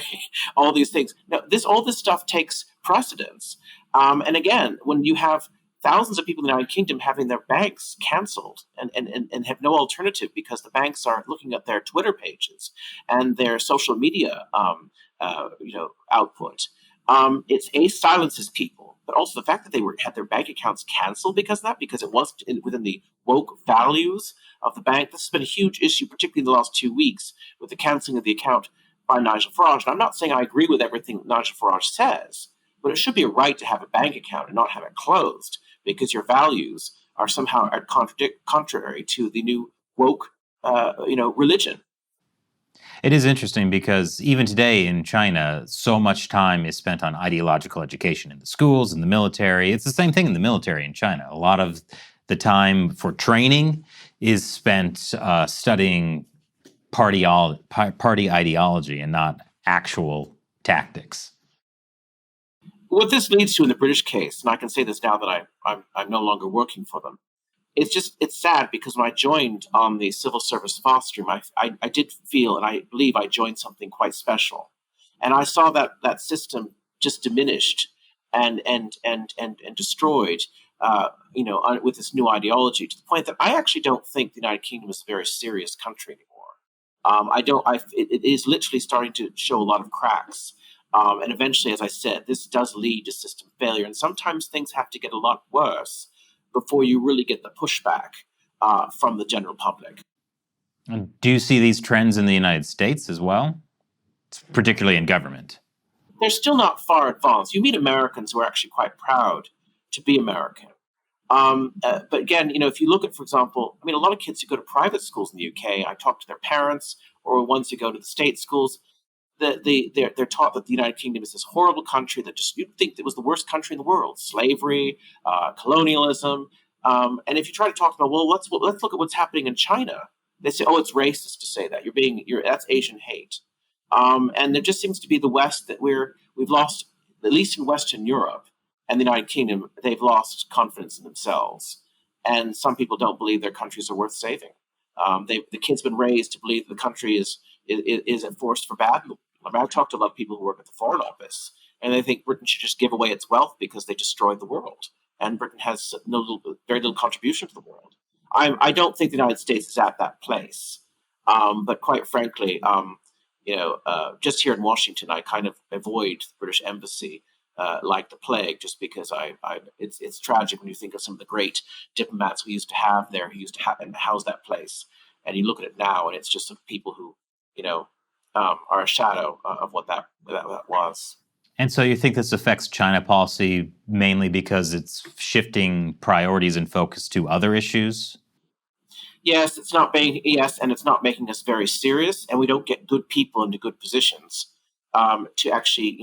all these things? Now, all this stuff takes precedence. And again, when you have thousands of people in the United Kingdom having their banks canceled and have no alternative because the banks are looking at their Twitter pages and their social media output. It silences people, but also the fact that they had their bank accounts canceled because of that, because it wasn't within the woke values of the bank. This has been a huge issue, particularly in the last 2 weeks with the canceling of the account by Nigel Farage. And I'm not saying I agree with everything Nigel Farage says, but it should be a right to have a bank account and not have it closed because your values are somehow contrary to the new woke, religion. It is interesting because even today in China, so much time is spent on ideological education in the schools, in the military. It's the same thing in the military in China. A lot of the time for training is spent studying party ideology and not actual tactics. What this leads to in the British case, and I can say this now that I'm no longer working for them, it's sad because when I joined on the civil service foster stream, I did feel, and I believe I joined something quite special, and I saw that system just diminished and destroyed, with this new ideology, to the point that I actually don't think the United Kingdom is a very serious country anymore. It is literally starting to show a lot of cracks. And eventually, as I said, this does lead to system failure. And sometimes things have to get a lot worse before you really get the pushback from the general public. And do you see these trends in the United States as well, particularly in government? They're still not far advanced. You meet Americans who are actually quite proud to be American. But again, if you look at, for example, a lot of kids who go to private schools in the UK, I talk to their parents, or ones who go to the state schools, they're taught that the United Kingdom is this horrible country that just you'd think it was the worst country in the world. Slavery, colonialism. And if you try to talk about, well, let's look at what's happening in China. They say, oh, it's racist to say that. That's Asian hate. And there just seems to be the West that we've lost, at least in Western Europe and the United Kingdom, they've lost confidence in themselves. And some people don't believe their countries are worth saving. The kid's been raised to believe the country is a force for bad. I've talked to a lot of people who work at the Foreign Office, and they think Britain should just give away its wealth because they destroyed the world, and Britain has very little contribution to the world. I don't think the United States is at that place, but quite frankly, just here in Washington, I kind of avoid the British Embassy like the plague, just because it's tragic when you think of some of the great diplomats we used to have there, who used to house that place, and you look at it now, and it's just some people who are a shadow of what that was. And so you think this affects China policy mainly because it's shifting priorities and focus to other issues? Yes, and it's not making us very serious, and we don't get good people into good positions to actually,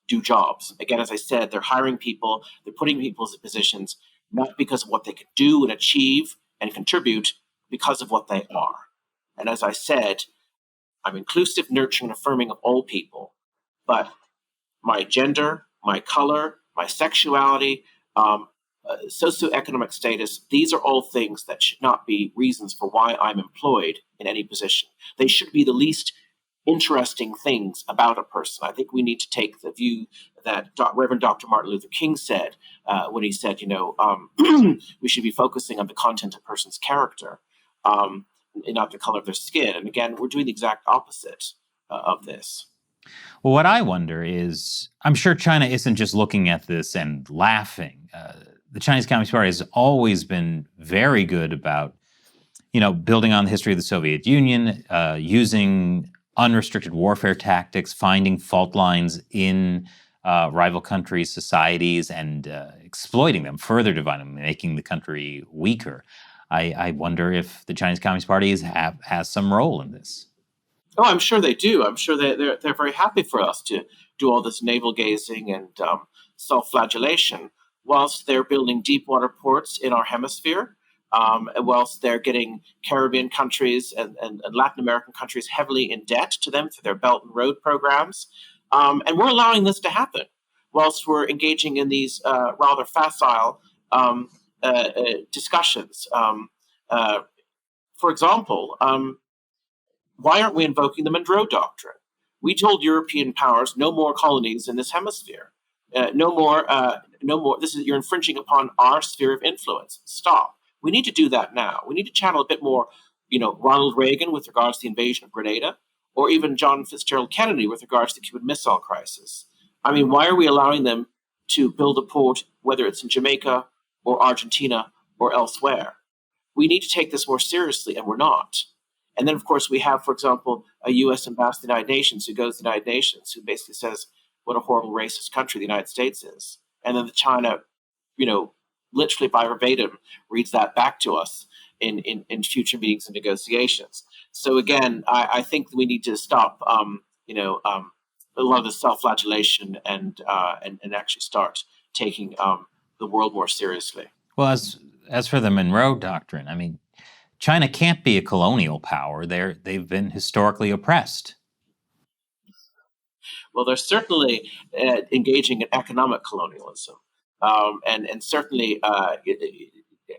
do jobs. Again, as I said, they're hiring people, they're putting people in positions not because of what they can do and achieve and contribute, because of what they are. And as I said, I'm inclusive, nurturing, and affirming of all people, but my gender, my color, my sexuality, socioeconomic status. These are all things that should not be reasons for why I'm employed in any position. They should be the least interesting things about a person. I think we need to take the view that Reverend Dr. Martin Luther King said when he said, we should be focusing on the content of a person's character, and not the color of their skin. And again, we're doing the exact opposite of this. Well, what I wonder is, I'm sure China isn't just looking at this and laughing. The Chinese Communist Party has always been very good about, building on the history of the Soviet Union, using unrestricted warfare tactics, finding fault lines in rival countries' societies, and exploiting them, further dividing them, making the country weaker. I wonder if the Chinese Communist Party has some role in this. Oh, I'm sure they do. I'm sure they're very happy for us to do all this navel gazing and self-flagellation whilst they're building deep water ports in our hemisphere, and whilst they're getting Caribbean countries and Latin American countries heavily in debt to them through their Belt and Road programs. And we're allowing this to happen whilst we're engaging in these rather facile discussions. For example, why aren't we invoking the Monroe Doctrine? We told European powers no more colonies in this hemisphere. No more. You're infringing upon our sphere of influence. Stop. We need to do that now. We need to channel a bit more, Ronald Reagan with regards to the invasion of Grenada, or even John Fitzgerald Kennedy with regards to the Cuban Missile Crisis. I mean, why are we allowing them to build a port, whether it's in Jamaica or Argentina or elsewhere? We need to take this more seriously, and we're not. And then, of course, we have, for example, a U.S. ambassador to the United Nations who goes to the United Nations, who basically says what a horrible racist country the United States is. And then China, literally by verbatim, reads that back to us in future meetings and negotiations. So again, I think we need to stop, a lot of the self-flagellation and actually start taking the world more seriously. Well, as for the Monroe Doctrine, I mean, China can't be a colonial power. They've been historically oppressed. Well, they're certainly engaging in economic colonialism. And certainly,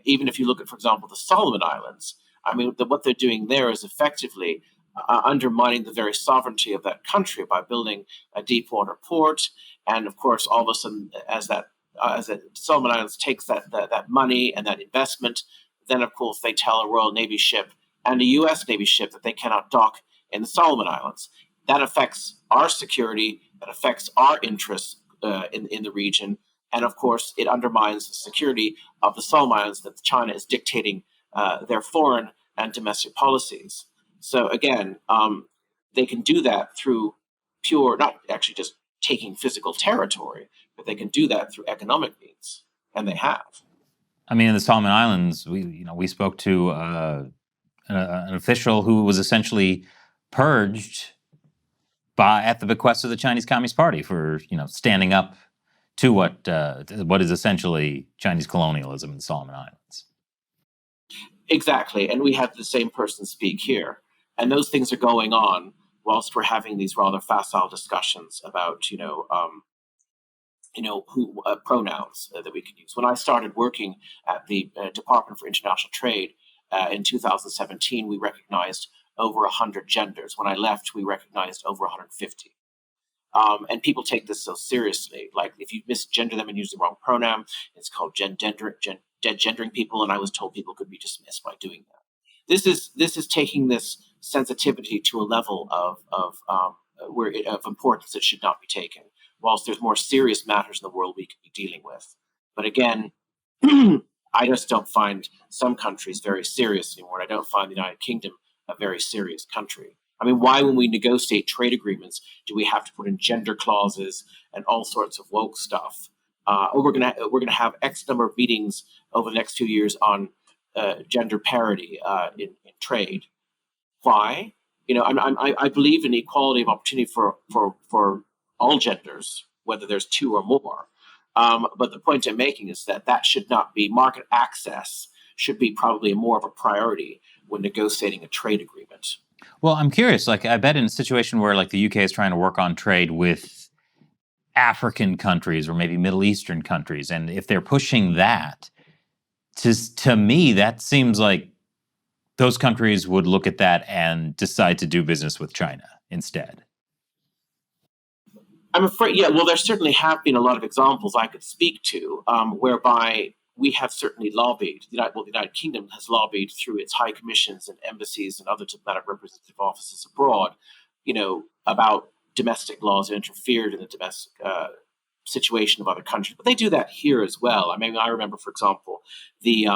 even if you look at, for example, the Solomon Islands, I mean, what they're doing there is effectively undermining the very sovereignty of that country by building a deep water port. And of course, all of a sudden, as the Solomon Islands takes that money and that investment, then, of course, they tell a Royal Navy ship and a U.S. Navy ship that they cannot dock in the Solomon Islands. That affects our security, that affects our interests in the region. And, of course, it undermines the security of the Solomon Islands that China is dictating their foreign and domestic policies. So, again, they can do that through pure, not actually just taking physical territory, but they can do that through economic means, and they have. I mean, in the Solomon Islands, we spoke to an official who was essentially purged at the bequest of the Chinese Communist Party for standing up to what is essentially Chinese colonialism in the Solomon Islands. Exactly, and we had the same person speak here, and those things are going on whilst we're having these rather facile discussions about pronouns that we could use. When I started working at the Department for International Trade in 2017, we recognized over 100 genders. When I left, we recognized over 150. And people take this so seriously. Like if you misgender them and use the wrong pronoun, it's called dead gendering people. And I was told people could be dismissed by doing that. This is taking this sensitivity to a level of importance that should not be taken, whilst there's more serious matters in the world we could be dealing with. But again, I just don't find some countries very serious anymore. I don't find the United Kingdom a very serious country. I mean, why, when we negotiate trade agreements, do we have to put in gender clauses and all sorts of woke stuff? We're gonna have X number of meetings over the next few years on gender parity in trade. Why? I believe in equality of opportunity for all genders, whether there's two or more. But the point I'm making is that should not be market access. Should be probably more of a priority when negotiating a trade agreement. Well, I'm curious. Like, I bet in a situation where the UK is trying to work on trade with African countries or maybe Middle Eastern countries. And if they're pushing that, to me, that seems like those countries would look at that and decide to do business with China instead. I'm afraid, yeah, well, there certainly have been a lot of examples I could speak to whereby we have certainly lobbied, the United Kingdom has lobbied through its high commissions and embassies and other diplomatic representative offices abroad, about domestic laws that interfered in the domestic situation of other countries. But they do that here as well. I mean, I remember, for example, the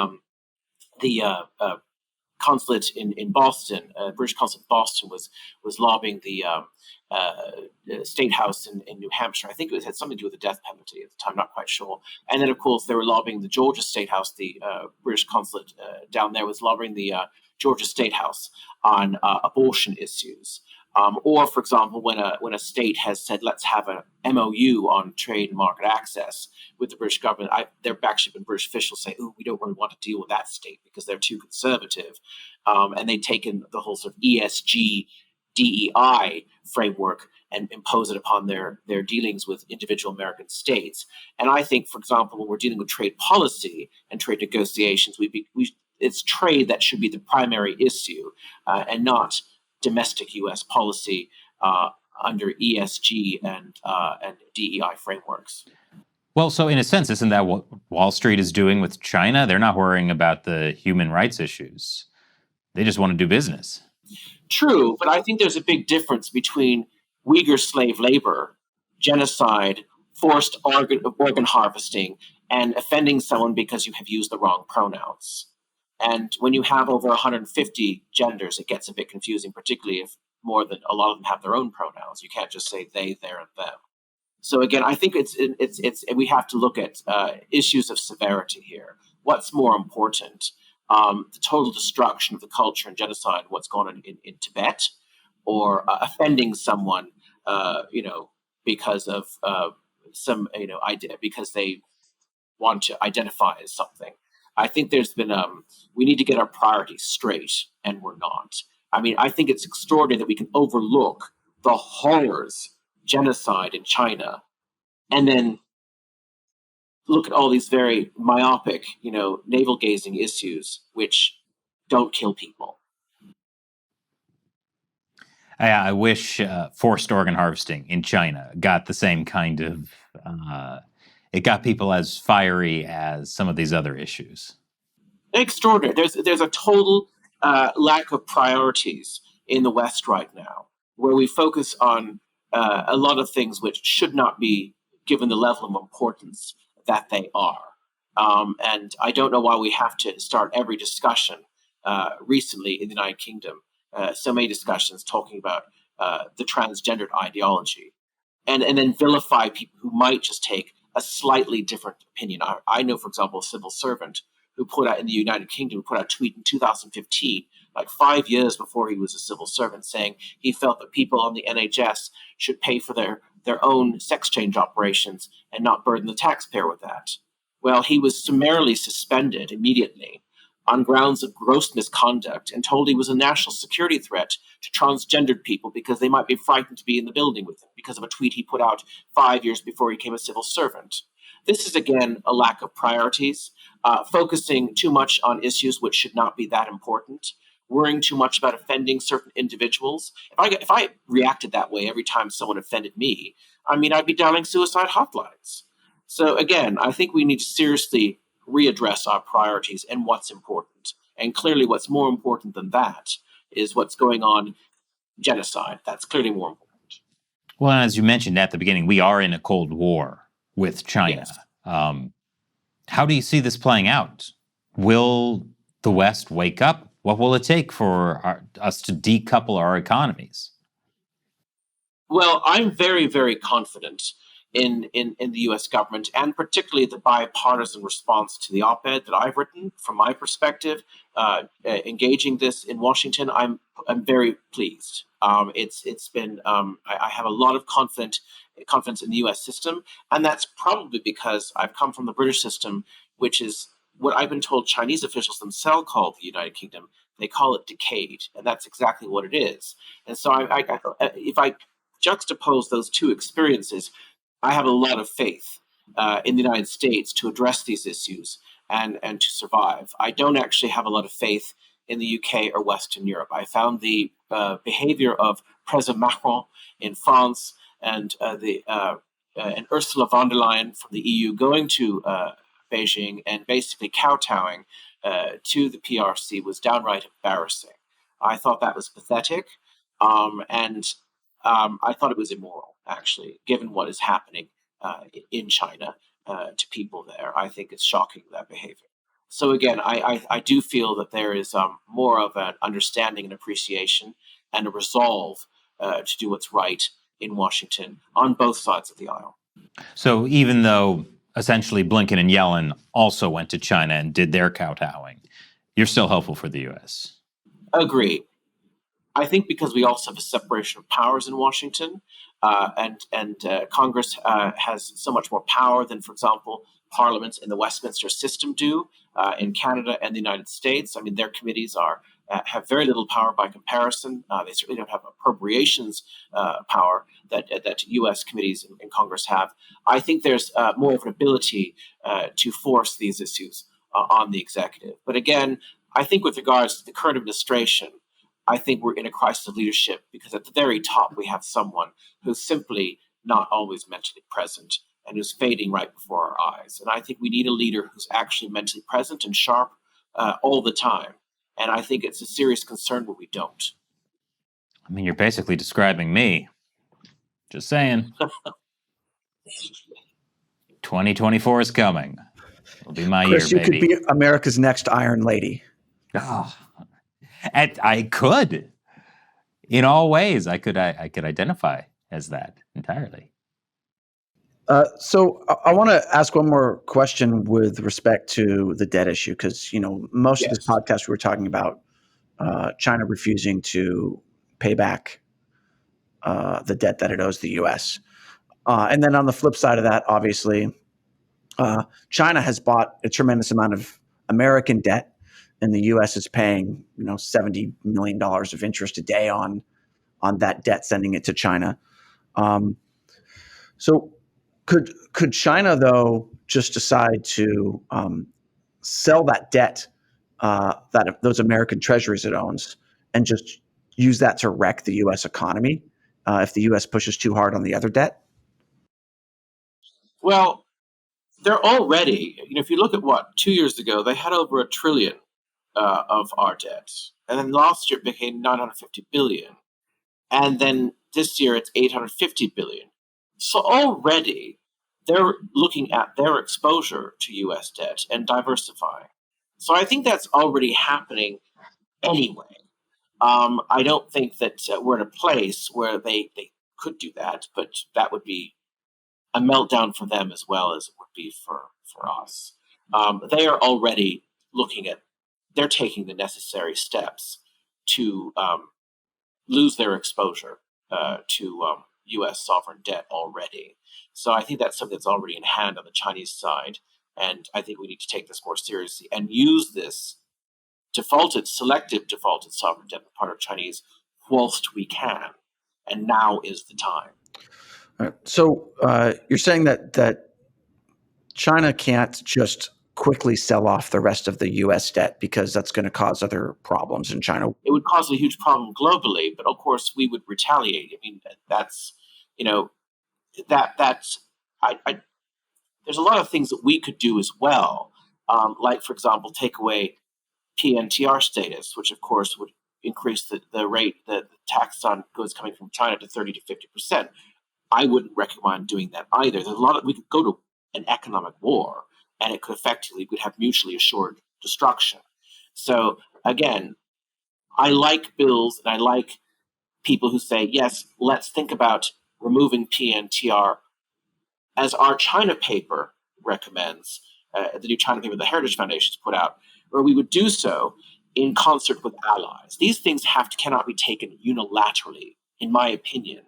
consulate in Boston, British consulate in Boston was lobbying the state house in New Hampshire. I think it had something to do with the death penalty at the time, not quite sure. And then, of course, they were lobbying the Georgia State House. The British consulate down there was lobbying the Georgia State House on abortion issues. Or, for example, when a state has said, let's have a MOU on trade and market access with the British government, there have actually been British officials saying, we don't really want to deal with that state because they're too conservative. And they've taken the whole sort of ESG, DEI framework and impose it upon their dealings with individual American states. And I think, for example, when we're dealing with trade policy and trade negotiations, it's trade that should be the primary issue and not domestic U.S. policy under ESG and DEI frameworks. Well, so in a sense, isn't that what Wall Street is doing with China? They're not worrying about the human rights issues. They just want to do business. True, but I think there's a big difference between Uyghur slave labor, genocide, forced organ harvesting, and offending someone because you have used the wrong pronouns. And when you have over 150 genders, it gets a bit confusing, particularly if more than a lot of them have their own pronouns. You can't just say they, their, and them. So again, I think it's we have to look at issues of severity here. What's more important? The total destruction of the culture and genocide, what's going on in Tibet, or offending someone, because of some idea, because they want to identify as something. I think there's been we need to get our priorities straight, and we're not. I mean, I think it's extraordinary that we can overlook the horrors, genocide in China, and then look at all these very myopic, navel-gazing issues which don't kill people. I wish forced organ harvesting in China got the same kind of it got people as fiery as some of these other issues. Extraordinary. There's a total lack of priorities in the West right now, where we focus on a lot of things which should not be given the level of importance that they are. And I don't know why we have to start every discussion recently in the United Kingdom, so many discussions talking about the transgendered ideology, and then vilify people who might just take a slightly different opinion. I know, for example, a civil servant who put out in the United Kingdom, put out a tweet in 2015, like 5 years before he was a civil servant, saying he felt that people on the NHS should pay for their own sex change operations and not burden the taxpayer with that. Well, he was summarily suspended immediately on grounds of gross misconduct and told he was a national security threat to transgendered people because they might be frightened to be in the building with him because of a tweet he put out 5 years before he became a civil servant. This is, again, a lack of priorities, focusing too much on issues which should not be that important, worrying too much about offending certain individuals. If I reacted that way every time someone offended me, I'd be dialing suicide hotlines. So again, I think we need to seriously readdress our priorities and what's important. And clearly what's more important than that is what's going on, genocide. That's clearly more important. Well, as you mentioned at the beginning, we are in a Cold War with China. Yes. How do you see this playing out? Will the West wake up? What will it take for us to decouple our economies? Well, I'm very, very confident in the U.S. government, and particularly the bipartisan response to the op-ed that I've written. From my perspective, engaging this in Washington, I'm very pleased. It's been I have a lot of confidence in the U.S. system, and that's probably because I've come from the British system, which is what I've been told Chinese officials themselves call the United Kingdom. They call it decayed, and that's exactly what it is. And so if I juxtapose those two experiences, I have a lot of faith in the United States to address these issues and to survive. I don't actually have a lot of faith in the UK or Western Europe. I found the behavior of President Macron in France and and Ursula von der Leyen from the EU going to Beijing and basically kowtowing to the PRC was downright embarrassing. I thought that was pathetic, and I thought it was immoral, actually, given what is happening in China to people there. I think it's shocking, that behavior. So again, I do feel that there is more of an understanding and appreciation and a resolve to do what's right in Washington on both sides of the aisle. So even though essentially Blinken and Yellen also went to China and did their kowtowing, you're still hopeful for the U.S. Agree. I think because we also have a separation of powers in Washington, and Congress has so much more power than, for example, parliaments in the Westminster system do in Canada and the United States. I mean, their committees have very little power by comparison. They certainly don't have appropriations power that U.S. committees in Congress have. I think there's more of an ability to force these issues on the executive. But again, I think with regards to the current administration, I think we're in a crisis of leadership because at the very top we have someone who's simply not always mentally present and who's fading right before our eyes. And I think we need a leader who's actually mentally present and sharp all the time. And I think it's a serious concern when we don't. I mean, you're basically describing me. Just saying. 2024 is coming. It'll be my Chris, year, you baby. could be America's next Iron Lady. Oh. I could. In all ways, I could identify as that entirely. So I want to ask one more question with respect to the debt issue, because most of this podcast we were talking about China refusing to pay back the debt that it owes the U.S. And then on the flip side of that, obviously, China has bought a tremendous amount of American debt, and the U.S. is paying $70 million of interest a day on that debt, sending it to China. So could China, though, just decide to sell that debt, those American treasuries it owns, and just use that to wreck the U.S. economy if the U.S. pushes too hard on the other debt? Well, they're already, if you look at 2 years ago, they had over $1 trillion of our debt. And then last year it became $950 billion. And then this year it's $850 billion. So already they're looking at their exposure to U.S. debt and diversifying. So I think that's already happening anyway. I don't think that we're in a place where they could do that, but that would be a meltdown for them as well as it would be for us. They are already they're taking the necessary steps to lose their exposure to U.S. sovereign debt already. So I think that's something that's already in hand on the Chinese side. And I think we need to take this more seriously and use this selective defaulted sovereign debt on the part of Chinese whilst we can. And now is the time. All right. So you're saying that China can't just quickly sell off the rest of the U.S. debt because that's going to cause other problems in China? It would cause a huge problem globally, but of course we would retaliate. I mean, that's there's a lot of things that we could do as well, like for example, take away PNTR status, which of course would increase the rate, the tax on goods coming from China to 30 to 50%. I wouldn't recommend doing that either. We could go to an economic war, and it could effectively would have mutually assured destruction. So again, I like bills and I like people who say, yes, let's think about removing PNTR, as our China paper recommends, the new China paper the Heritage Foundation has put out, where we would do so in concert with allies. These things cannot be taken unilaterally, in my opinion.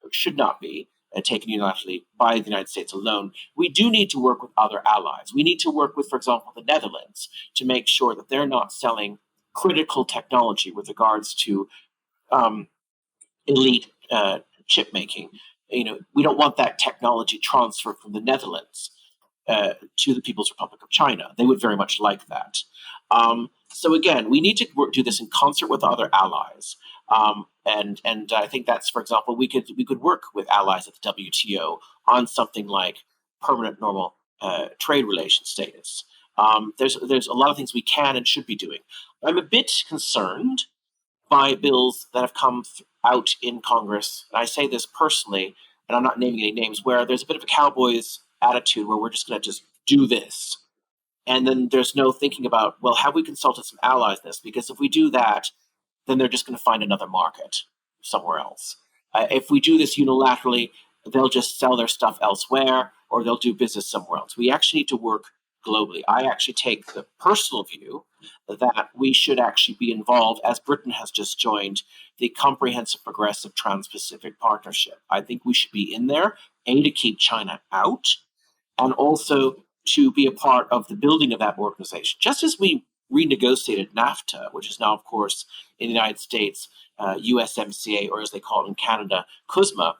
It should not be taken unilaterally by the United States alone. We do need to work with other allies. We need to work with, for example, the Netherlands to make sure that they're not selling critical technology with regards to elite chip making we don't want that technology transferred from the Netherlands to the People's Republic of China. They would very much like that. So again, we need to do this in concert with other allies. And I think that's, for example, we could work with allies at the WTO on something like permanent normal trade relation status. There's a lot of things we can and should be doing. I'm a bit concerned by bills that have come out in Congress, and I say this personally, and I'm not naming any names, where there's a bit of a cowboys attitude where we're just going to just do this. And then there's no thinking about, well, have we consulted some allies in this? Because if we do that, then they're just going to find another market somewhere else. If we do this unilaterally, they'll just sell their stuff elsewhere or they'll do business somewhere else. We actually need to work globally. I actually take the personal view that we should actually be involved, as Britain has just joined, the Comprehensive Progressive Trans-Pacific Partnership. I think we should be in there, A, to keep China out, and also to be a part of the building of that organization. Just as we renegotiated NAFTA, which is now, of course, in the United States, USMCA, or as they call it in Canada, CUSMA,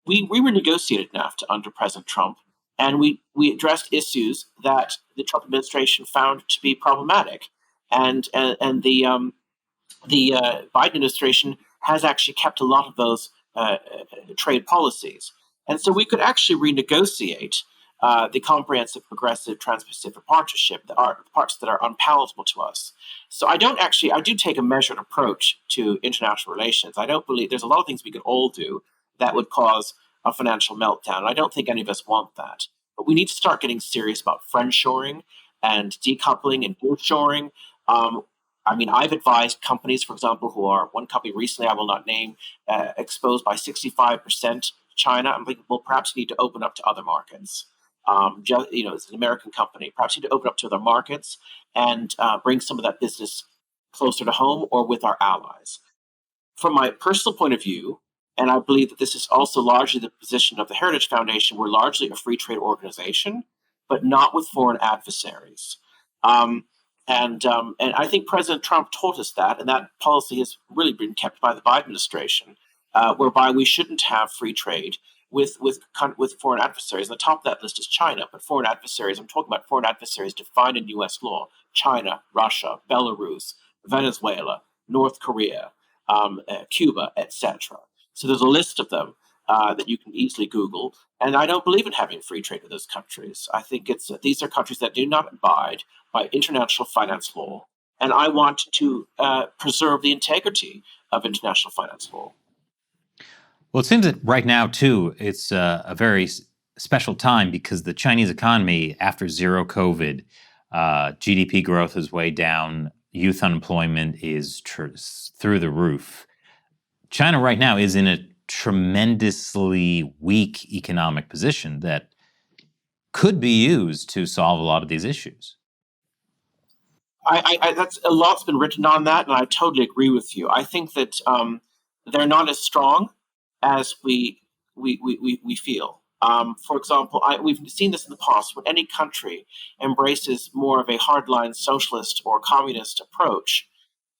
we renegotiated NAFTA under President Trump, and we addressed issues that the Trump administration found to be problematic. And the Biden administration has actually kept a lot of those trade policies. And so we could actually renegotiate the Comprehensive Progressive Trans-Pacific Partnership, the parts that are unpalatable to us. So I do take a measured approach to international relations. I don't believe there's a lot of things we could all do that would cause a financial meltdown. And I don't think any of us want that. But we need to start getting serious about friendshoring and decoupling and nearshoring. I've advised companies, for example, one company recently I will not name, exposed by 65% China. I'm thinking, well, perhaps we need to open up to other markets. It's an American company. Perhaps we need to open up to other markets and bring some of that business closer to home or with our allies. From my personal point of view, and I believe that this is also largely the position of the Heritage Foundation, we're largely a free trade organization, but not with foreign adversaries. And I think President Trump taught us that, and that policy has really been kept by the Biden administration, whereby we shouldn't have free trade with foreign adversaries. And the top of that list is China, but foreign adversaries, I'm talking about foreign adversaries defined in U.S. law: China, Russia, Belarus, Venezuela, North Korea, Cuba, etc. So there's a list of them that you can easily Google. And I don't believe in having free trade with those countries. I think these are countries that do not abide by international finance law. And I want to preserve the integrity of international finance law. Well, it seems that right now, too, it's a very special time because the Chinese economy, after zero COVID, GDP growth is way down, youth unemployment is through the roof. China right now is in a tremendously weak economic position that could be used to solve a lot of these issues. That's a lot's been written on that, and I totally agree with you. I think that they're not as strong as we feel. For example, we've seen this in the past. When any country embraces more of a hardline socialist or communist approach,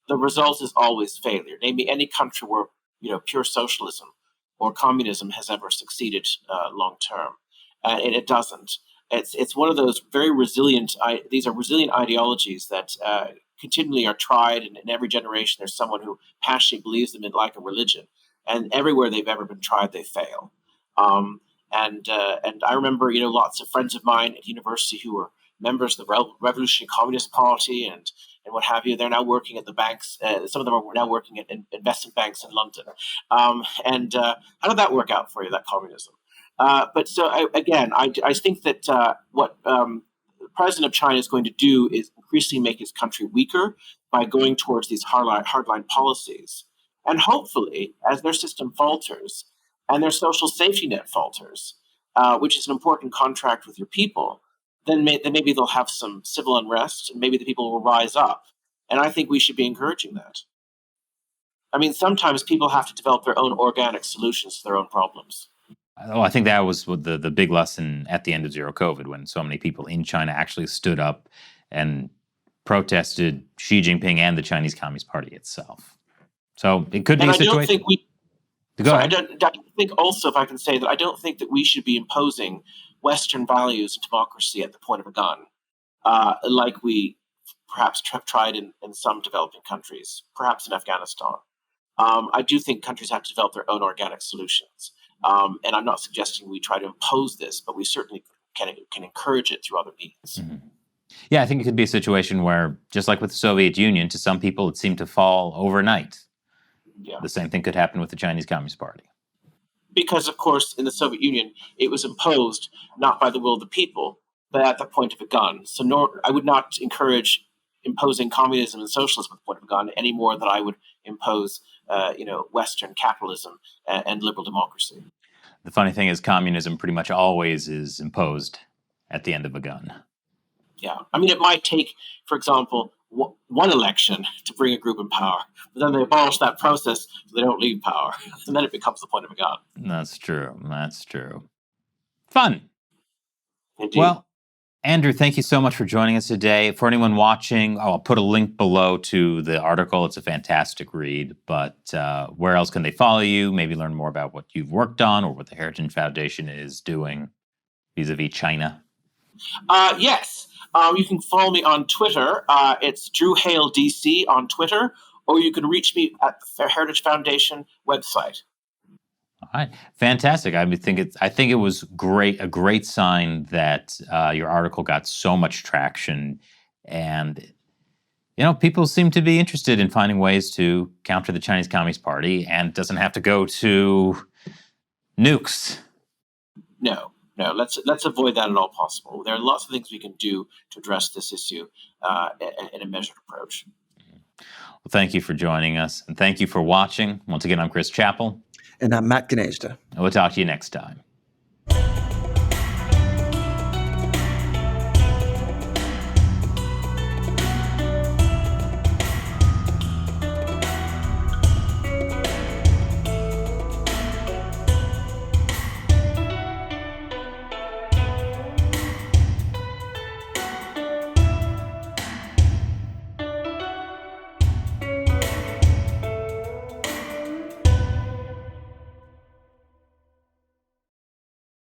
the result is always failure. Name me any country where pure socialism or communism has ever succeeded long term, and it doesn't. It's one of those very resilient. These are resilient ideologies that continually are tried, and in every generation, there's someone who passionately believes them in, like a religion. And everywhere they've ever been tried, they fail. And I remember, lots of friends of mine at university who were members of the Revolutionary Communist Party and what have you. They're now working at the banks. Some of them are now working at investment banks in London. How did that work out for you, that communism? But so I think that what the president of China is going to do is increasingly make his country weaker by going towards these hardline policies. And hopefully, as their system falters and their social safety net falters, which is an important contract with your people, then maybe they'll have some civil unrest and maybe the people will rise up. And I think we should be encouraging that. I mean, sometimes people have to develop their own organic solutions to their own problems. Oh, I think that was the big lesson at the end of zero COVID, when so many people in China actually stood up and protested Xi Jinping and the Chinese Communist Party itself. So it could be a situation. Go ahead. I don't think also, if I can say that, I don't think that we should be imposing Western values and democracy at the point of a gun, like we perhaps tried in some developing countries, perhaps in Afghanistan. I do think countries have to develop their own organic solutions. And I'm not suggesting we try to impose this, but we certainly can encourage it through other means. Mm-hmm. Yeah, I think it could be a situation where, just like with the Soviet Union, to some people it seemed to fall overnight. Yeah. The same thing could happen with the Chinese Communist Party. Because, of course, in the Soviet Union, it was imposed not by the will of the people, but at the point of a gun. So I would not encourage imposing communism and socialism at the point of a gun any more than I would impose Western capitalism and liberal democracy. The funny thing is, communism pretty much always is imposed at the end of a gun. Yeah. I mean, it might take, for example, one election to bring a group in power, but then they abolish that process so they don't leave power. And then it becomes the point of a gun. That's true. That's true. Fun. Indeed. Well, Andrew, thank you so much for joining us today. For anyone watching, I'll put a link below to the article. It's a fantastic read. But where else can they follow you? Maybe learn more about what you've worked on or what the Heritage Foundation is doing vis-a-vis China? Yes. You can follow me on Twitter. It's Drew Hale DC on Twitter, or you can reach me at the Heritage Foundation website. All right, fantastic. I think it was a great sign that your article got so much traction, and people seem to be interested in finding ways to counter the Chinese Communist Party, and it doesn't have to go to nukes. No, let's avoid that at all possible. There are lots of things we can do to address this issue in a measured approach. Well, thank you for joining us, and thank you for watching. Once again, I'm Chris Chappell. And I'm Matt Gnezda. And we'll talk to you next time.